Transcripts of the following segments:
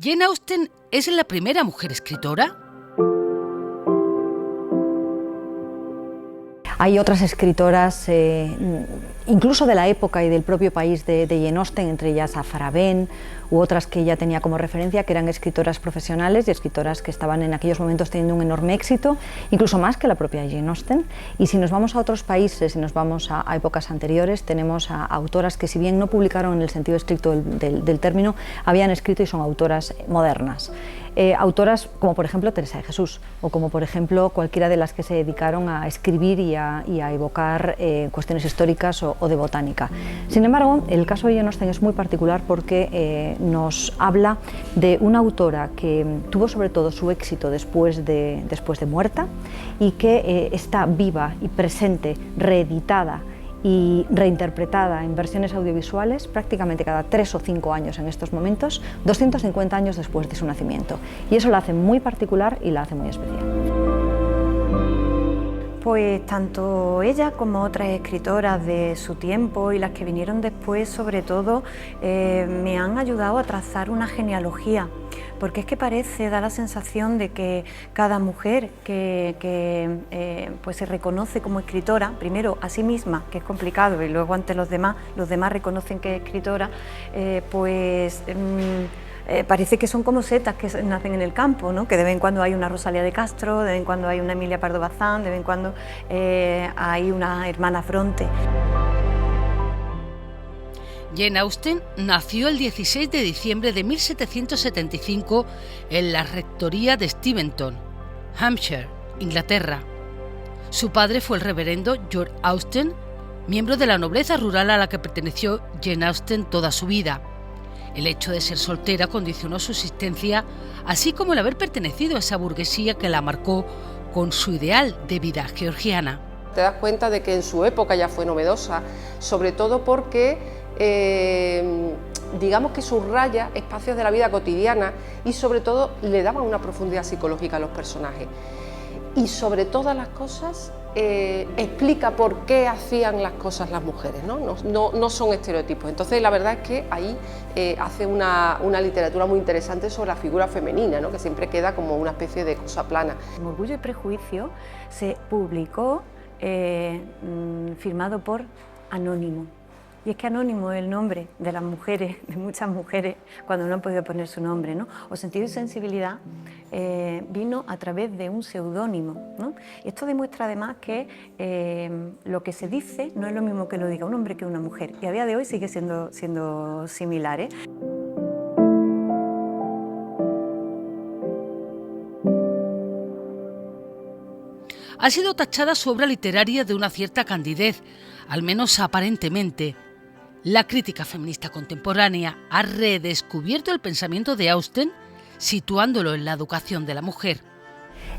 ¿Jane Austen es la primera mujer escritora? Hay otras escritoras, incluso de la época y del propio país de Jane Austen, entre ellas Zahara Behn u otras que ella tenía como referencia, que eran escritoras profesionales y escritoras que estaban en aquellos momentos teniendo un enorme éxito, incluso más que la propia Jane Austen. Y si nos vamos a otros países, si nos vamos a épocas anteriores, tenemos a autoras que, si bien no publicaron en el sentido estricto del término, habían escrito y son autoras modernas. Autoras como por ejemplo Teresa de Jesús, o como por ejemplo cualquiera de las que se dedicaron a escribir y a evocar cuestiones históricas o de botánica. Sin embargo, el caso de Jane Austen es muy particular porque nos habla de una autora que tuvo sobre todo su éxito después de muerta y que está viva y presente, reeditada y reinterpretada en versiones audiovisuales prácticamente cada 3 o 5 años en estos momentos, 250 años después de su nacimiento. Y eso la hace muy particular y la hace muy especial. Pues tanto ella como otras escritoras de su tiempo y las que vinieron después, sobre todo, me han ayudado a trazar una genealogía, porque es que da la sensación de que cada mujer que pues se reconoce como escritora, primero a sí misma, que es complicado, y luego ante los demás reconocen que es escritora, parece que son como setas que nacen en el campo, ¿no? Que de vez en cuando hay una Rosalía de Castro, de vez en cuando hay una Emilia Pardo Bazán, de vez en cuando hay una Hermana Fronte. Jane Austen nació el 16 de diciembre de 1775 en la rectoría de Steventon, Hampshire, Inglaterra. Su padre fue el reverendo George Austen, miembro de la nobleza rural a la que perteneció Jane Austen toda su vida. El hecho de ser soltera condicionó su existencia, así como el haber pertenecido a esa burguesía que la marcó con su ideal de vida georgiana. Te das cuenta de que en su época ya fue novedosa, sobre todo porque digamos que subraya espacios de la vida cotidiana y sobre todo le daba una profundidad psicológica a los personajes. Y sobre todas las cosas explica por qué hacían las cosas las mujeres, no son estereotipos. Entonces la verdad es que ahí hace una literatura muy interesante sobre la figura femenina, ¿no? Que siempre queda como una especie de cosa plana. Orgullo y prejuicio se publicó firmado por Anónimo. Y es que Anónimo es el nombre de las mujeres, de muchas mujeres, cuando no han podido poner su nombre, ¿no? O Sentido y Sensibilidad vino a través de un seudónimo, ¿no? Y esto demuestra además que lo que se dice no es lo mismo que lo diga un hombre que una mujer. Y a día de hoy sigue siendo similar, ¿eh? Ha sido tachada su obra literaria de una cierta candidez, al menos aparentemente. La crítica feminista contemporánea ha redescubierto el pensamiento de Austen, situándolo en la educación de la mujer.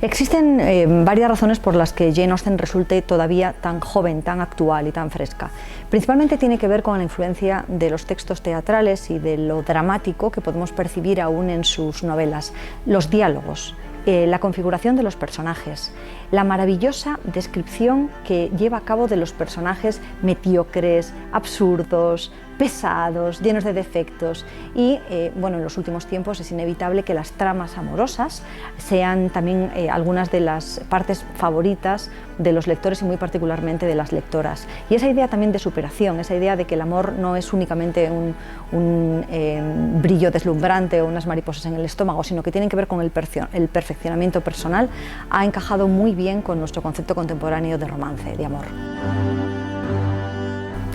Existen varias razones por las que Jane Austen resulte todavía tan joven, tan actual y tan fresca. Principalmente tiene que ver con la influencia de los textos teatrales y de lo dramático que podemos percibir aún en sus novelas, los diálogos, la configuración de los personajes, la maravillosa descripción que lleva a cabo de los personajes mediocres, absurdos, pesados, llenos de defectos y bueno, en los últimos tiempos es inevitable que las tramas amorosas sean también algunas de las partes favoritas de los lectores y muy particularmente de las lectoras. Y esa idea también de superación, esa idea de que el amor no es únicamente un brillo deslumbrante o unas mariposas en el estómago, sino que tienen que ver con el perfeccionamiento personal, ha encajado muy bien con nuestro concepto contemporáneo de romance, de amor.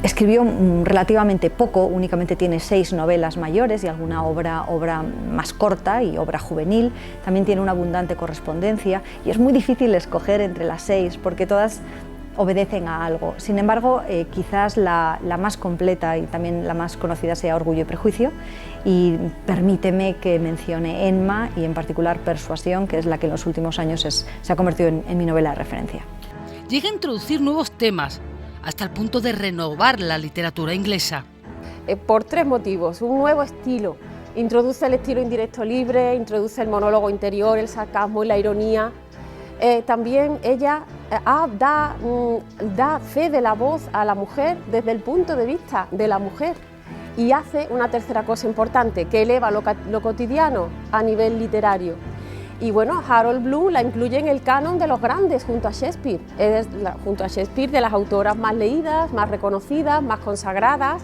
Escribió relativamente poco, únicamente tiene 6 novelas mayores y alguna obra más corta y obra juvenil. También tiene una abundante correspondencia y es muy difícil escoger entre las 6 porque todas obedecen a algo. Sin embargo, quizás la más completa y también la más conocida sea Orgullo y Prejuicio, y permíteme que mencione Enma y en particular Persuasión, que es la que en los últimos años se ha convertido en mi novela de referencia. Llega a introducir nuevos temas, hasta el punto de renovar la literatura inglesa. Por 3 motivos. Un nuevo estilo. Introduce el estilo indirecto libre, introduce el monólogo interior, el sarcasmo y la ironía. También ella da fe de la voz a la mujer desde el punto de vista de la mujer. Y hace una tercera cosa importante, que eleva lo cotidiano a nivel literario. Y bueno, Harold Bloom la incluye en el canon de los grandes junto a Shakespeare. Es junto a Shakespeare de las autoras más leídas, más reconocidas, más consagradas.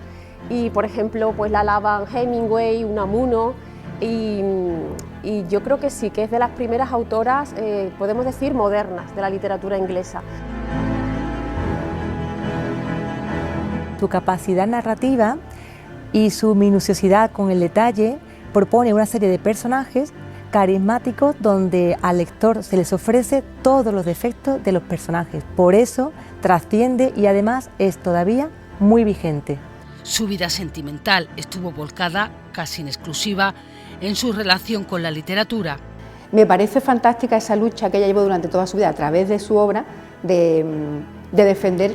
Y por ejemplo, pues la alaban Hemingway, Unamuno. Y yo creo que sí, que es de las primeras autoras, podemos decir, modernas de la literatura inglesa. Su capacidad narrativa y su minuciosidad con el detalle propone una serie de personajes carismáticos donde al lector se les ofrece todos los defectos de los personajes. Por eso trasciende y además es todavía muy vigente. Su vida sentimental estuvo volcada, casi en exclusiva, en su relación con la literatura. Me parece fantástica esa lucha que ella llevó durante toda su vida a través de su obra de defender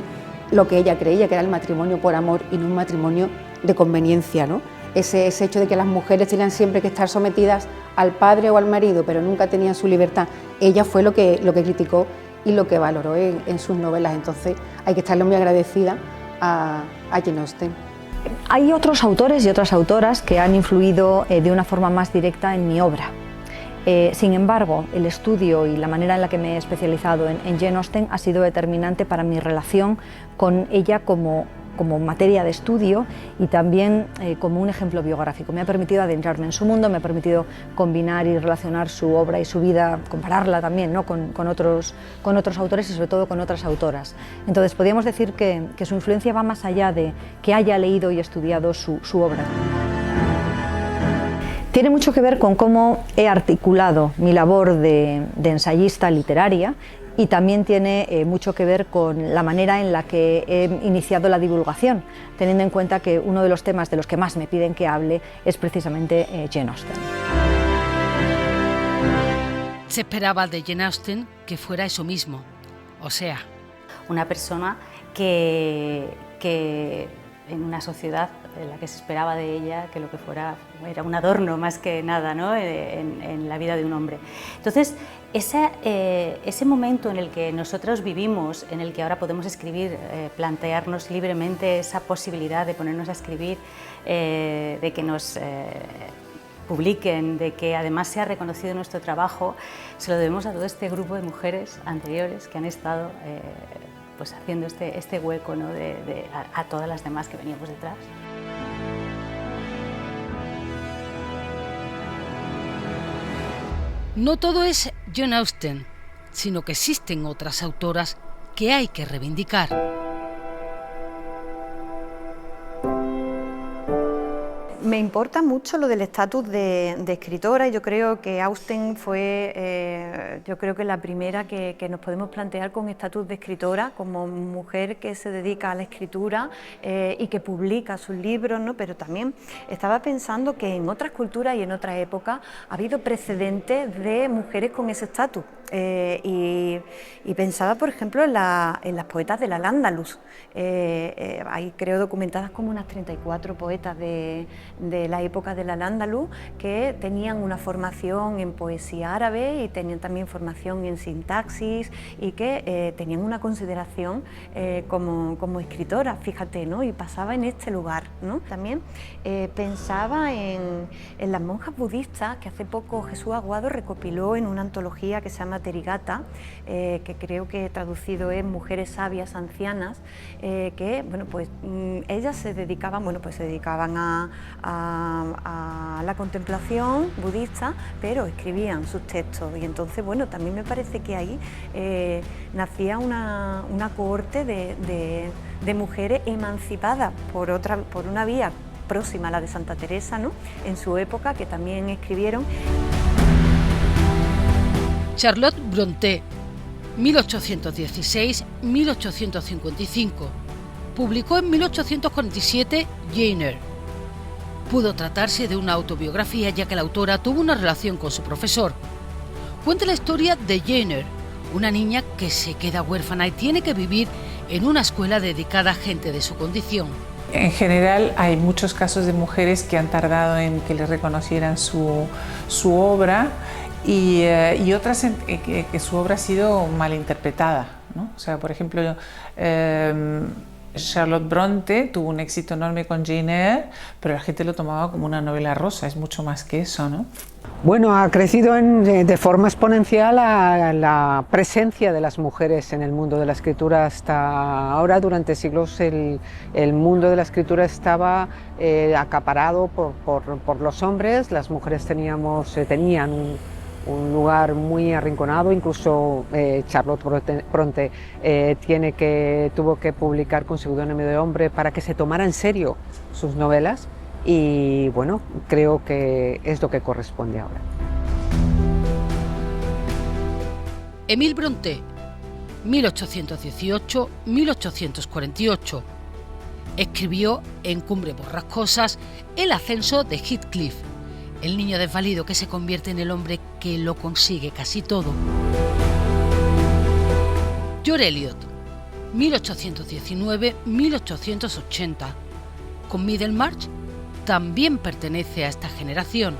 lo que ella creía que era el matrimonio por amor y no un matrimonio de conveniencia, ¿no? Ese hecho de que las mujeres tenían siempre que estar sometidas al padre o al marido, pero nunca tenían su libertad. Ella fue lo que criticó y lo que valoró en sus novelas. Entonces hay que estarle muy agradecida a Jane Austen. Hay otros autores y otras autoras que han influido de una forma más directa en mi obra. Sin embargo, el estudio y la manera en la que me he especializado en Jane Austen ha sido determinante para mi relación con ella como materia de estudio y también como un ejemplo biográfico. Me ha permitido adentrarme en su mundo, me ha permitido combinar y relacionar su obra y su vida, compararla también, ¿no? con otros autores y sobre todo con otras autoras. Entonces podríamos decir que su influencia va más allá de que haya leído y estudiado su obra. Tiene mucho que ver con cómo he articulado mi labor de ensayista literaria y también tiene mucho que ver con la manera en la que he iniciado la divulgación, teniendo en cuenta que uno de los temas de los que más me piden que hable es precisamente Jane Austen. Se esperaba de Jane Austen que fuera eso mismo, o sea, una persona que en una sociedad en la que se esperaba de ella que lo que fuera era un adorno más que nada, ¿no? en la vida de un hombre. Entonces, ese momento en el que nosotros vivimos, en el que ahora podemos escribir, plantearnos libremente esa posibilidad de ponernos a escribir, de que nos publiquen, de que además sea reconocido nuestro trabajo, se lo debemos a todo este grupo de mujeres anteriores que han estado pues haciendo este hueco, ¿no? a todas las demás que veníamos detrás. No todo es Jane Austen, sino que existen otras autoras que hay que reivindicar. Me importa mucho lo del estatus de escritora y yo creo que Austen fue, yo creo que la primera que nos podemos plantear con estatus de escritora, como mujer que se dedica a la escritura y que publica sus libros, ¿no? Pero también estaba pensando que en otras culturas y en otras épocas ha habido precedentes de mujeres con ese estatus. Y pensaba, por ejemplo, en las poetas del Al-Ándalus. Hay, creo, documentadas como unas 34 poetas de la época del Al-Ándalus que tenían una formación en poesía árabe y tenían también formación en sintaxis y que tenían una consideración como escritoras, fíjate, ¿no? Y pasaba en este lugar, ¿no? También pensaba en las monjas budistas que hace poco Jesús Aguado recopiló en una antología que se llama Terigata, que creo que traducido es Mujeres Sabias Ancianas, que bueno, pues ellas se dedicaban a la contemplación budista, pero escribían sus textos y entonces bueno, también me parece que ahí nacía una cohorte de mujeres emancipadas por una vía próxima a la de Santa Teresa, ¿no? En su época, que también escribieron. Charlotte Brontë, 1816-1855. Publicó en 1847 Jane Eyre. Pudo tratarse de una autobiografía ya que la autora tuvo una relación con su profesor. Cuenta la historia de Jane Eyre, una niña que se queda huérfana y tiene que vivir en una escuela dedicada a gente de su condición. En general hay muchos casos de mujeres que han tardado en que les reconocieran su obra y otras en que su obra ha sido malinterpretada, ¿no? O sea, por ejemplo, Charlotte Bronte tuvo un éxito enorme con Jane Eyre, pero la gente lo tomaba como una novela rosa, es mucho más que eso, ¿no? Bueno, ha crecido de forma exponencial la presencia de las mujeres en el mundo de la escritura. Hasta ahora, durante siglos, el mundo de la escritura estaba acaparado por los hombres. Las mujeres tenían un lugar muy arrinconado, incluso Charlotte Bronte tuvo que publicar con seudónimo de hombre para que se tomara en serio sus novelas. Y bueno, creo que es lo que corresponde ahora. Émile Brontë, 1818-1848, escribió en Cumbres Borrascosas El ascenso de Heathcliff, el niño desvalido que se convierte en el hombre que lo consigue casi todo. George Eliot, 1819-1880, con Middlemarch también pertenece a esta generación.